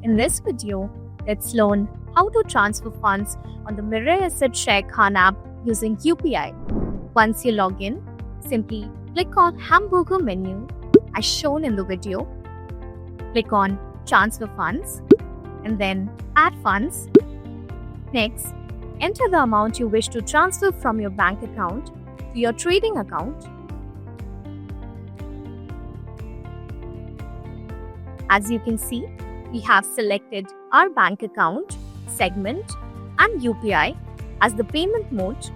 In this video, let's learn how to transfer funds on the Mirae Asset Sharekhan app using UPI. Once you log in, simply click on Hamburger menu as shown in the video. Click on Transfer Funds and then Add Funds. Next, enter the amount you wish to transfer from your bank account to your trading account. As you can see, we have selected our bank account, segment, and UPI as the payment mode.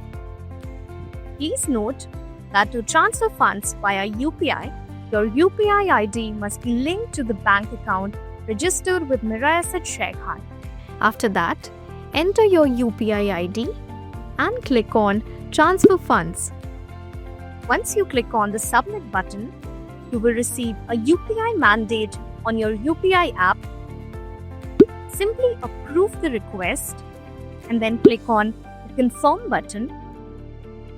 Please note that to transfer funds via UPI, your UPI ID must be linked to the bank account registered with Mirae Asset Sharekhan. After that, enter your UPI ID and click on Transfer Funds. Once you click on the Submit button, you will receive a UPI mandate on your UPI app. Simply approve the request and then click on the Confirm button.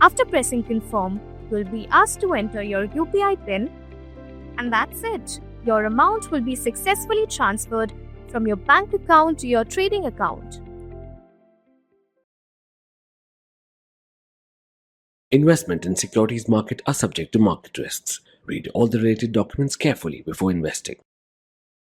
After pressing Confirm, you will be asked to enter your UPI PIN, and that's it. Your amount will be successfully transferred from your bank account to your trading account. Investment in securities market are subject to market risks. Read all the related documents carefully before investing.